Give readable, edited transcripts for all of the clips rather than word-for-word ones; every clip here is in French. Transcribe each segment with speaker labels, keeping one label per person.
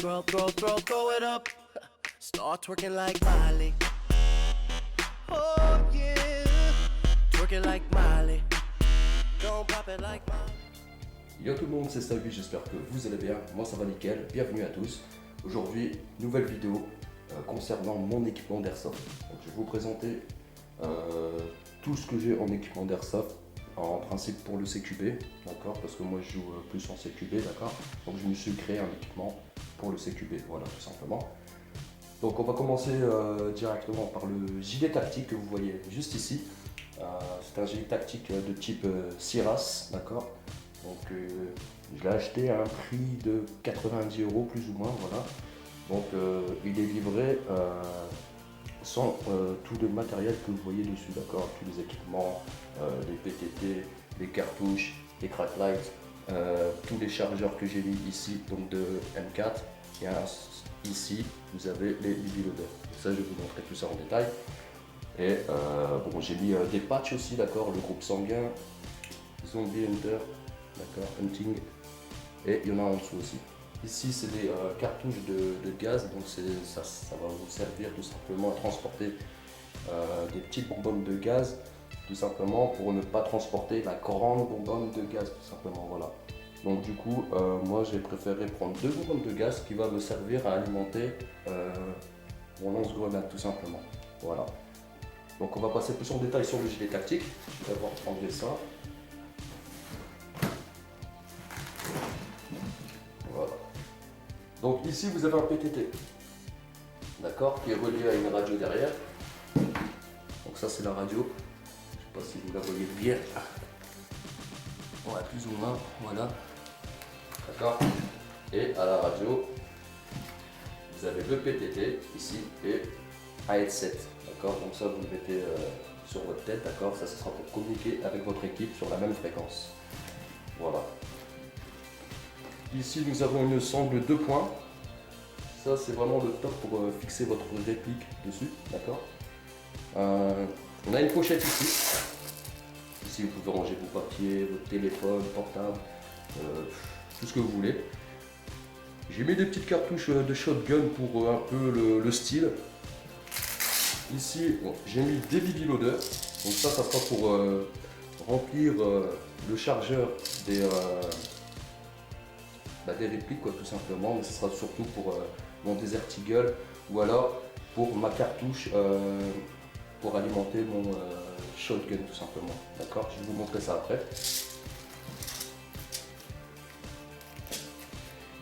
Speaker 1: Throw it up. Start twerking like Miley. Oh yeah. Twerking like Miley. Don't pop it like Miley.
Speaker 2: Yo tout le monde, c'est Stabi, j'espère que vous allez bien. Moi ça va nickel, bienvenue à tous. Aujourd'hui, nouvelle vidéo concernant mon équipement d'airsoft. Donc, je vais vous présenter tout ce que j'ai en équipement d'airsoft. En principe pour le CQB, d'accord, parce que moi je joue plus en CQB, d'accord. Donc je me suis créé un équipement pour le CQB, voilà, tout simplement. Donc on va commencer directement par le gilet tactique que vous voyez juste ici. C'est un gilet tactique de type Siras, d'accord. Donc je l'ai acheté à un prix de 90 € plus ou moins, voilà. Donc il est livré sans tout le matériel que vous voyez dessus, d'accord, tous les équipements, les PTT, les cartouches, les crack lights, tous les chargeurs que j'ai mis ici, donc de M4, et ici vous avez les BB loaders. Ça je vais vous montrer tout ça en détail. Et bon, j'ai mis des patchs aussi, d'accord, le groupe sanguin, Zombie Hunter, d'accord, Hunting, et il y en a en dessous aussi. Ici, c'est des cartouches de gaz, donc ça va vous servir tout simplement à transporter des petites bonbonnes de gaz, tout simplement pour ne pas transporter la grande bonbonne de gaz, tout simplement, voilà. Donc du coup, moi j'ai préféré prendre deux bonbonnes de gaz qui va me servir à alimenter mon lance-grenade, tout simplement, voilà. Donc on va passer plus en détail sur le gilet tactique. Je vais d'abord prendre ça. Voilà. Donc ici vous avez un PTT, d'accord, qui est relié à une radio derrière. Donc ça c'est la radio, je ne sais pas si vous la voyez bien. Ouais, plus ou moins, voilà. D'accord. Et à la radio, vous avez le PTT ici et un headset, d'accord. Donc ça vous le mettez sur votre tête, d'accord. Ça sera pour communiquer avec votre équipe sur la même fréquence. Voilà. Ici, nous avons une sangle 2 points. Ça, c'est vraiment le top pour fixer votre réplique dessus, d'accord. On a une pochette ici. Ici, vous pouvez ranger vos papiers, votre téléphone, portable, tout ce que vous voulez. J'ai mis des petites cartouches de shotgun pour un peu le style. Ici, bon, j'ai mis des BB loaders. Donc ça sera pour remplir le chargeur des répliques, quoi, tout simplement, mais ce sera surtout pour mon Desert Eagle ou alors pour ma cartouche pour alimenter mon shotgun, tout simplement, d'accord. Je vais vous montrer ça après.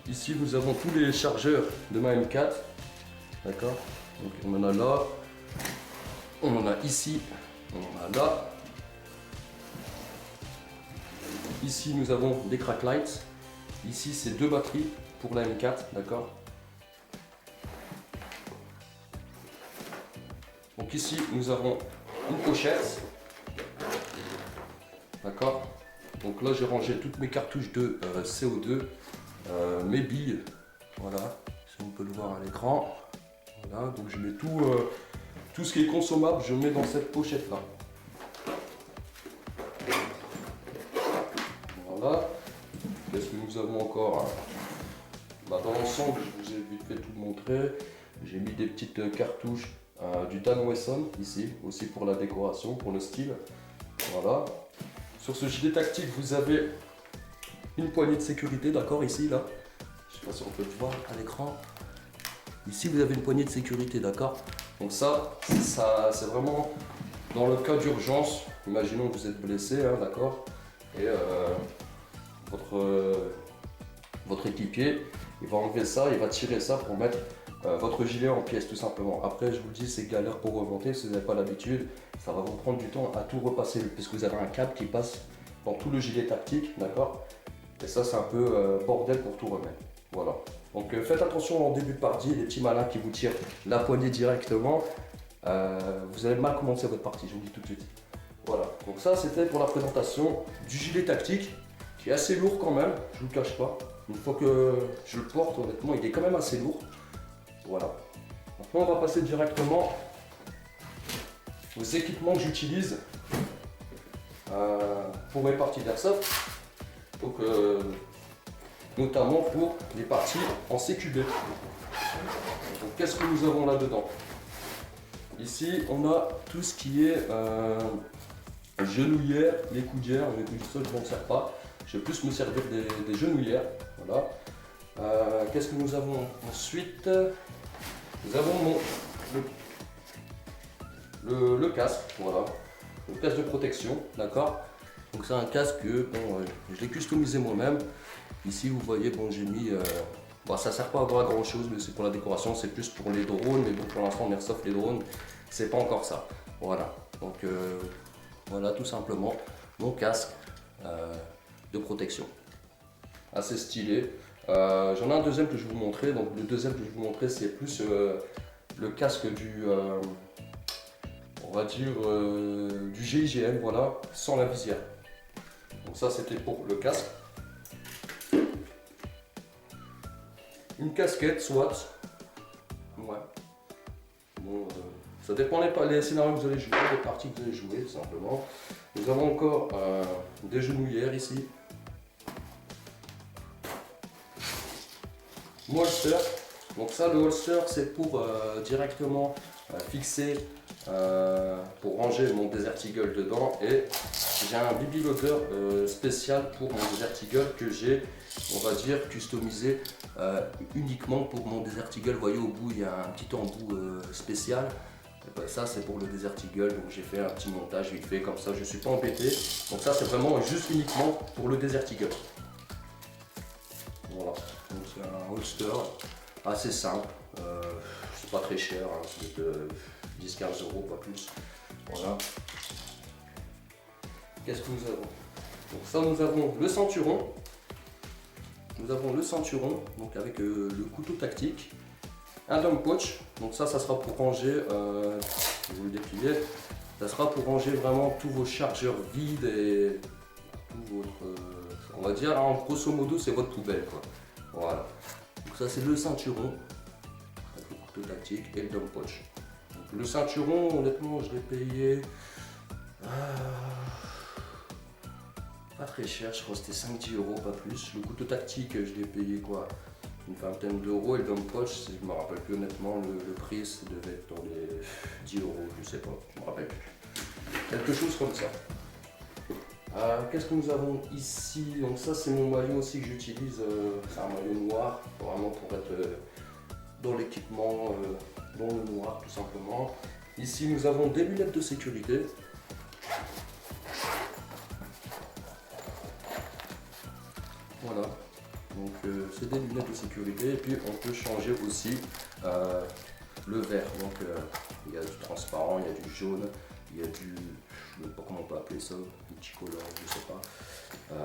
Speaker 2: Ici nous avons tous les chargeurs de ma M4, d'accord. Donc on en a là, on en a ici, on en a là. Ici nous avons des crack lights. Ici, c'est deux batteries pour la M4, d'accord. Donc ici, nous avons une pochette, d'accord. Donc là, j'ai rangé toutes mes cartouches de CO2, mes billes, voilà, si on peut le voir à l'écran. Voilà, donc je mets tout ce qui est consommable, je mets dans cette pochette-là. Voilà. Qu'est-ce que nous avons encore? Dans l'ensemble, je vous ai vite fait tout montrer. J'ai mis des petites cartouches du Dan Wesson ici, aussi pour la décoration, pour le style. Voilà. Sur ce gilet tactique, vous avez une poignée de sécurité, d'accord, ici, là. Je ne sais pas si on peut le voir à l'écran. Ici, vous avez une poignée de sécurité, d'accord. Donc ça c'est vraiment dans le cas d'urgence. Imaginons que vous êtes blessé, hein, d'accord. Et votre équipier, il va enlever ça, il va tirer ça pour mettre votre gilet en pièces, tout simplement. Après, je vous le dis, c'est galère pour remonter, si vous n'avez pas l'habitude, ça va vous prendre du temps à tout repasser, puisque vous avez un câble qui passe dans tout le gilet tactique, d'accord. Et ça, c'est un peu bordel pour tout remettre. Voilà. Donc faites attention en début de partie, les petits malins qui vous tirent la poignée directement, vous allez mal commencer votre partie, je vous le dis tout de suite. Voilà, donc ça c'était pour la présentation du gilet tactique, qui est assez lourd quand même, je ne vous le cache pas. Une fois que je le porte, honnêtement, il est quand même assez lourd. Voilà. Maintenant, on va passer directement aux équipements que j'utilise pour mes parties d'airsoft. Donc, notamment pour les parties en CQB. Donc qu'est-ce que nous avons là-dedans? Ici, on a tout ce qui est genouillère, les coudières. Les coudières, je ne m'en sers pas. Je vais plus me servir des genouillères. Voilà. Qu'est-ce que nous avons ensuite? Nous avons le casque, voilà. Le casque de protection, d'accord. Donc c'est un casque que bon, je l'ai customisé moi-même. Ici, vous voyez, bon, j'ai mis... bon, ça ne sert pas à grand chose, mais c'est pour la décoration, c'est plus pour les drones. Mais bon, pour l'instant, on airsoft les drones, c'est pas encore ça. Voilà. Donc voilà, tout simplement, mon casque de protection. Assez stylé. J'en ai un deuxième que je vais vous montrer. Donc le deuxième que je vais vous montrer, c'est plus le casque du, on va dire, du GIGN, voilà, sans la visière. Donc ça, c'était pour le casque. Une casquette, soit. Ouais. Bon, ça dépend les scénarios que vous allez jouer, les parties que vous allez jouer, tout simplement. Nous avons encore des genouillères ici. Mon holster. Donc ça, le holster, c'est pour directement fixer, pour ranger mon Desert Eagle dedans. Et j'ai un BB loader spécial pour mon Desert Eagle que j'ai, on va dire, customisé uniquement pour mon Desert Eagle. Vous voyez, au bout, il y a un petit embout spécial. Et ben, ça, c'est pour le Desert Eagle. Donc j'ai fait un petit montage vite fait, comme ça, je ne suis pas embêté. Donc ça, c'est vraiment juste uniquement pour le Desert Eagle. Voilà. Donc c'est un holster assez simple, c'est pas très cher, hein, c'est de 10-15 €, pas plus. Voilà. Qu'est-ce que nous avons? Donc ça, nous avons le ceinturon. Nous avons le ceinturon, donc avec le couteau tactique. Un dump pouch, donc ça sera pour ranger, je vais vous le déplier, ça sera pour ranger vraiment tous vos chargeurs vides et tout votre, on va dire, en grosso modo, c'est votre poubelle, quoi. Voilà. Donc ça, c'est le ceinturon avec le couteau tactique et le dump pouch. Donc le ceinturon, honnêtement, je l'ai payé pas très cher, je crois que c'était 5-10 €, pas plus. Le couteau tactique, je l'ai payé quoi, une vingtaine d'euros, et le dump pouch, je me rappelle plus honnêtement le prix, ça devait être dans les 10 €, je sais pas, je me rappelle plus. Quelque chose comme ça. Qu'est-ce que nous avons ici? Donc ça, c'est mon maillot aussi que j'utilise, c'est un maillot noir, vraiment pour être dans l'équipement, dans le noir tout simplement. Ici, nous avons des lunettes de sécurité. Voilà, donc c'est des lunettes de sécurité, et puis on peut changer aussi le vert. Donc il y a du transparent, il y a du jaune, il y a du, je ne sais pas comment on peut appeler ça, multicolore, je sais pas. Je vais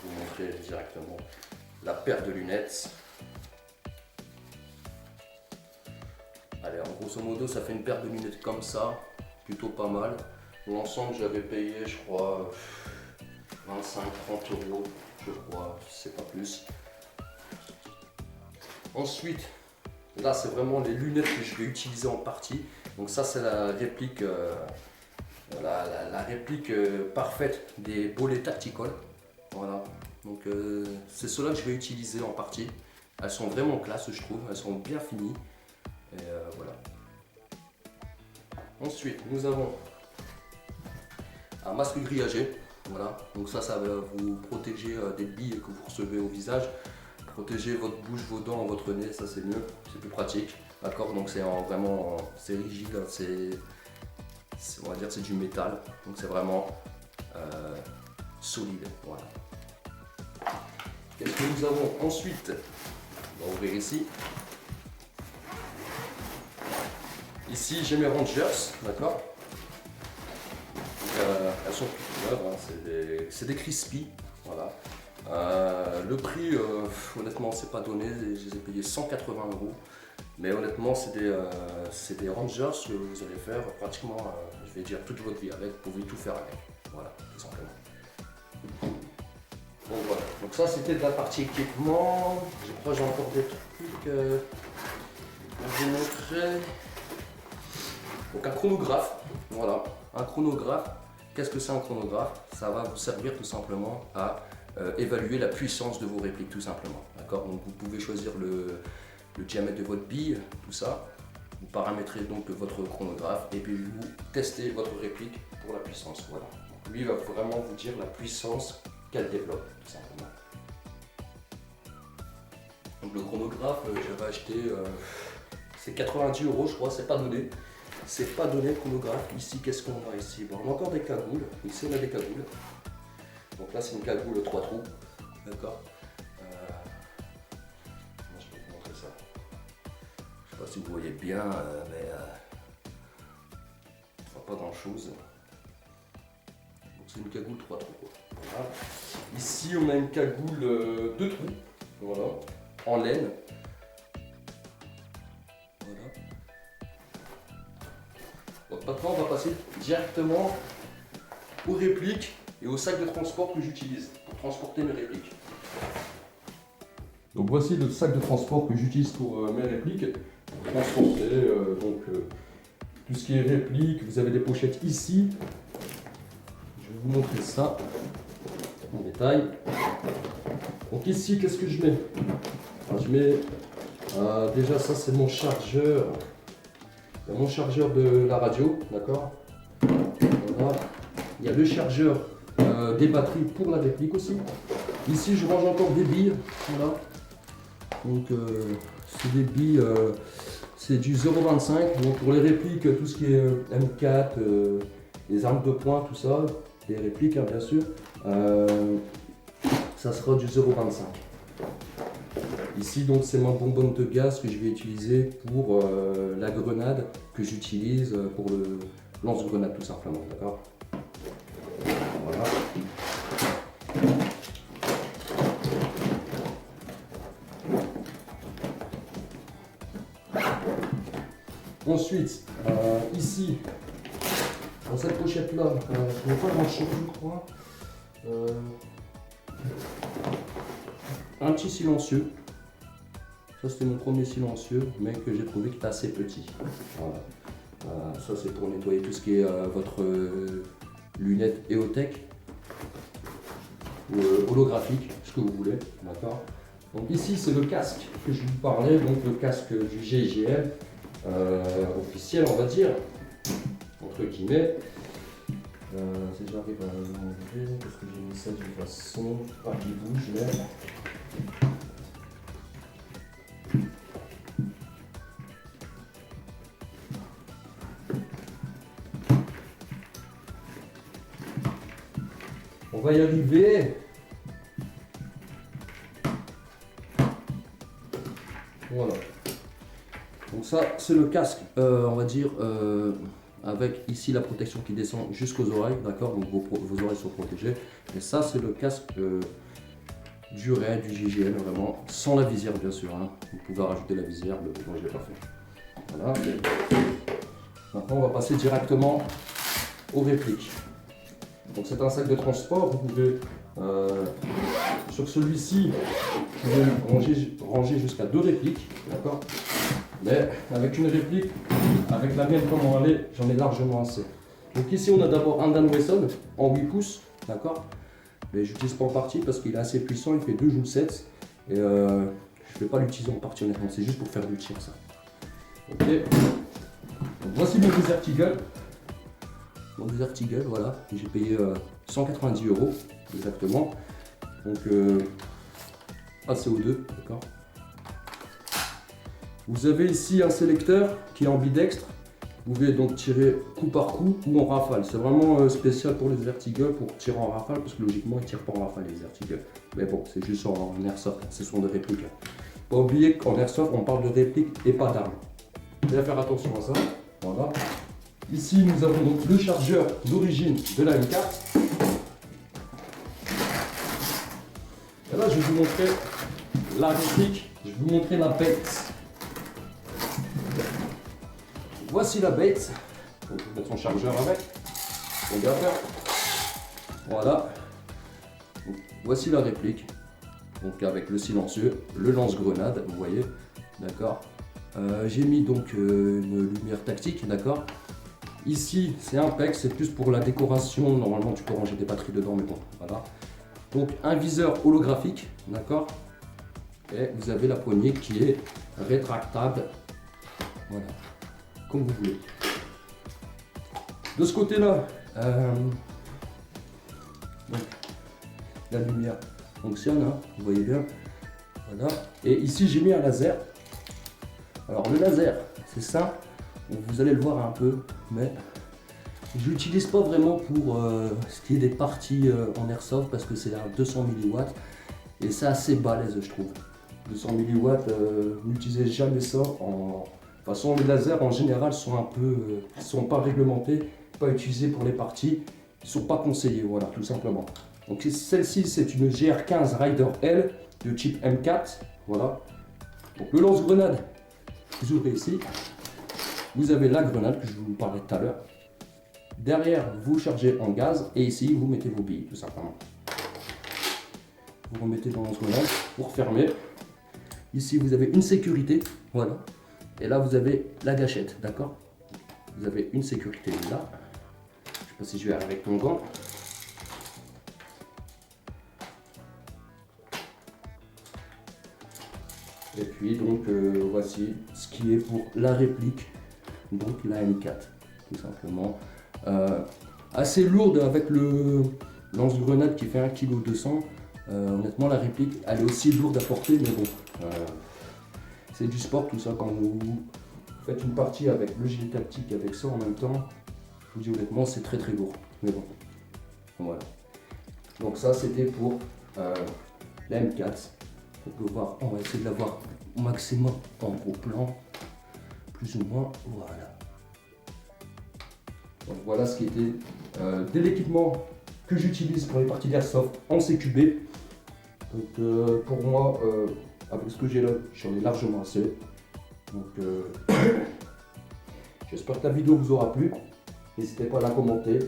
Speaker 2: vous montrer directement la paire de lunettes. Allez, en grosso modo, ça fait une paire de lunettes comme ça, plutôt pas mal. L'ensemble, j'avais payé, je crois, 25-30 €, je crois, c'est pas plus. Ensuite, là, c'est vraiment les lunettes que je vais utiliser en partie. Donc ça, c'est la réplique, la réplique parfaite des Bolet Tactical. Voilà. Donc c'est cela que je vais utiliser en partie. Elles sont vraiment classe, je trouve. Elles sont bien finies. Et voilà. Ensuite, nous avons un masque grillagé. Voilà. Donc ça va vous protéger des billes que vous recevez au visage. Protéger votre bouche, vos dents, votre nez, ça c'est mieux, c'est plus pratique. D'accord. Donc c'est vraiment, c'est rigide, on va dire c'est du métal. Donc c'est vraiment solide. Voilà. Qu'est-ce que nous avons ensuite? On va ouvrir ici. Ici j'ai mes Rangers, d'accord. Elles sont toutes neuves, hein, c'est des crispy, voilà. Le prix, honnêtement, c'est pas donné, je les ai payés 180 €. Mais honnêtement, c'est des Rangers que vous allez faire pratiquement, je vais dire, toute votre vie avec, vous pouvez tout faire avec. Voilà, tout simplement. Donc voilà, donc ça c'était de la partie équipement. Je crois que j'ai encore des trucs à vous montrer. Donc un chronographe, voilà, un chronographe. Qu'est-ce que c'est un chronographe? Ça va vous servir tout simplement à évaluer la puissance de vos répliques tout simplement. D'accord? Donc vous pouvez choisir le diamètre de votre bille, tout ça. Vous paramétrez donc votre chronographe et puis vous testez votre réplique pour la puissance. Voilà. Donc lui va vraiment vous dire la puissance qu'elle développe tout simplement. Donc le chronographe, j'avais acheté, c'est 90 € je crois, c'est pas donné. C'est pas donné le chronographe. Ici, qu'est-ce qu'on a ici? Bon, on a encore des cagoules. Ici, on a des cagoules. Donc là, c'est une cagoule 3 trous. D'accord. Je vais vous montrer ça. Je sais pas si vous voyez bien, mais pas grand chose. Donc c'est une cagoule 3 trous. Voilà. Ici, on a une cagoule 2 trous. Voilà. En laine. Voilà. Donc maintenant, on va passer directement aux répliques et au sac de transport que j'utilise pour transporter mes répliques. Donc voici le sac de transport que j'utilise pour mes répliques. Pour transporter tout ce qui est réplique. Vous avez des pochettes ici. Je vais vous montrer ça en détail. Donc ici, qu'est-ce que je mets? Alors, je mets déjà ça, c'est mon chargeur. Il y a mon chargeur de la radio, d'accord. Voilà. Il y a le chargeur des batteries pour la réplique aussi. Ici, je range encore des billes. Voilà. Donc, c'est des billes, c'est du 0,25. Donc, pour les répliques, tout ce qui est M4, les armes de poing, tout ça, les répliques, hein, bien sûr, ça sera du 0,25. Ici, donc, c'est ma bonbonne de gaz que je vais utiliser pour la grenade que j'utilise pour le lance-grenade, tout simplement, d'accord. Voilà. Ensuite, ici, dans cette pochette-là, je n'ai pas grand-chose, je crois. Un petit silencieux. Ça, c'était mon premier silencieux, mais que j'ai trouvé qui était assez petit. Voilà. Ça, c'est pour nettoyer tout ce qui est votre lunette EOTech ou holographique, ce que vous voulez. D'accord. Donc ici, c'est le casque que je vous parlais, donc le casque du GIGN officiel, on va dire, entre guillemets. Si j'arrive à l'enlever, parce que j'ai mis ça d'une façon pas qui bouge, mais... On va y arriver. Voilà. Donc ça, c'est le casque, on va dire, avec ici la protection qui descend jusqu'aux oreilles, d'accord. Donc vos oreilles sont protégées. Et ça, c'est le casque du RAID, du GIGN, vraiment, sans la visière, bien sûr. Hein. Vous pouvez rajouter la visière, mais moi je ne l'ai pas fait. Voilà. Maintenant, on va passer directement aux répliques. Donc c'est un sac de transport, vous pouvez, sur celui-ci, vous pouvez ranger jusqu'à 2 répliques, d'accord. Mais avec une réplique, avec la mienne comme elle est, j'en ai largement assez. Donc ici on a d'abord un Dan Wesson en 8 pouces, d'accord. Mais j'utilise pas en partie parce qu'il est assez puissant, il fait 2 joules 7. Et je ne vais pas l'utiliser en partie honnêtement, c'est juste pour faire du tir ça. Ok. Donc voici mon Desert Eagle. Mon Desert Eagle, voilà, que j'ai payé 190 € exactement. Donc ACO2, d'accord. Vous avez ici un sélecteur qui est ambidextre. Vous pouvez donc tirer coup par coup ou en rafale. C'est vraiment spécial pour les Desert Eagle pour tirer en rafale parce que logiquement ils ne tirent pas en rafale les Desert Eagle. Mais bon, c'est juste en airsoft, ce sont des répliques. Pas oublier qu'en airsoft on parle de répliques et pas d'armes. Bien faire attention à ça. Voilà. Ici, nous avons donc le chargeur d'origine de la M4. Et là, je vais vous montrer la réplique, je vais vous montrer la bête. Voici la bête. Donc, je vais mettre son chargeur avec. On va faire. Voilà. Donc, voici la réplique. Donc, avec le silencieux, le lance-grenade, vous voyez. D'accord. J'ai mis donc une lumière tactique, d'accord. Ici, c'est un PEC, c'est plus pour la décoration. Normalement, tu peux ranger des batteries dedans, mais bon, voilà. Donc un viseur holographique, d'accord. Et vous avez la poignée qui est rétractable. Voilà, comme vous voulez. De ce côté-là, la lumière fonctionne, hein, vous voyez bien. Voilà. Et ici j'ai mis un laser. Alors le laser, c'est ça. Vous allez le voir un peu, mais je l'utilise pas vraiment pour ce qui est des parties en airsoft parce que c'est à 200 mW et c'est assez balèze, je trouve. 200 mW, n'utilisez jamais ça. De toute façon, les lasers en général sont pas réglementés, pas utilisés pour les parties, ils sont pas conseillés, voilà, tout simplement. Donc celle-ci, c'est une GR15 Rider L de type M4, voilà. Donc le lance-grenade, vous ouvrez ici, vous avez la grenade que je vous parlais tout à l'heure. Derrière, vous chargez en gaz et ici, vous mettez vos billes, tout simplement. Vous remettez dans le lance-grenade, vous refermez. Ici, vous avez une sécurité, voilà. Et là, vous avez la gâchette, d'accord? Vous avez une sécurité là. Je sais pas si je vais aller avec mon gant. Et puis, donc, voici ce qui est pour la réplique, donc la M4, tout simplement. Assez lourde avec le lance-grenade qui fait 1,2 kg. Honnêtement, la réplique, elle est aussi lourde à porter, mais bon. C'est du sport tout ça. Quand vous faites une partie avec le gilet tactique avec ça en même temps, je vous dis honnêtement, c'est très très lourd. Mais bon, voilà. Donc ça, c'était pour la M4. On peut voir, on va essayer de l'avoir au maximum en gros plan, plus ou moins. Voilà. Donc voilà ce qui était de l'équipement que j'utilise pour les parties d'airsoft en CQB. Donc pour moi, avec ce que j'ai là, j'en ai largement assez. Donc j'espère que la vidéo vous aura plu. N'hésitez pas à la commenter,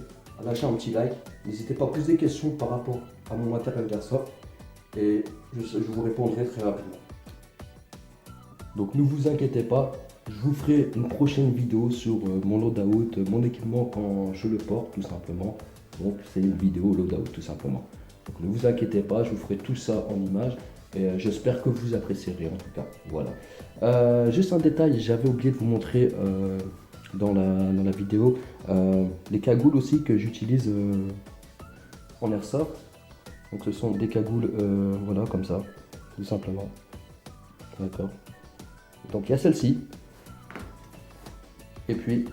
Speaker 2: à lâcher un petit like. N'hésitez pas à poser des questions par rapport à mon matériel d'airsoft. Et je vous répondrai très rapidement. Donc ne vous inquiétez pas, je vous ferai une prochaine vidéo sur mon loadout, mon équipement quand je le porte tout simplement. Donc c'est une vidéo loadout tout simplement. Donc ne vous inquiétez pas, je vous ferai tout ça en images et j'espère que vous apprécierez en tout cas. Voilà. Juste un détail, j'avais oublié de vous montrer dans la vidéo les cagoules aussi que j'utilise en airsoft. Donc ce sont des cagoules, voilà, comme ça, tout simplement. D'accord. Donc il y a celle-ci. Et puis,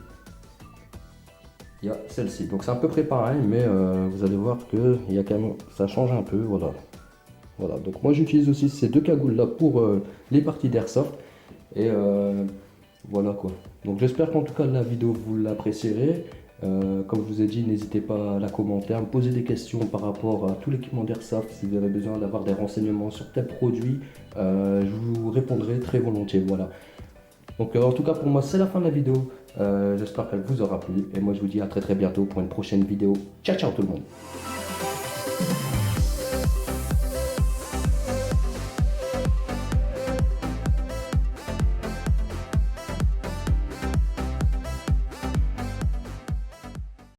Speaker 2: il y a celle-ci. Donc c'est à peu près pareil, mais vous allez voir que il y a quand même, ça change un peu, voilà. Voilà, donc moi j'utilise aussi ces deux cagoules-là pour les parties d'airsoft. Et voilà quoi. Donc j'espère qu'en tout cas la vidéo vous l'apprécierez. Comme je vous ai dit, n'hésitez pas à la commenter, à me poser des questions par rapport à tout l'équipement d'airsoft. Si vous avez besoin d'avoir des renseignements sur tel produit, je vous répondrai très volontiers. Voilà. Donc en tout cas pour moi c'est la fin de la vidéo. J'espère qu'elle vous aura plu et moi je vous dis à très bientôt pour une prochaine vidéo. Ciao ciao tout le monde.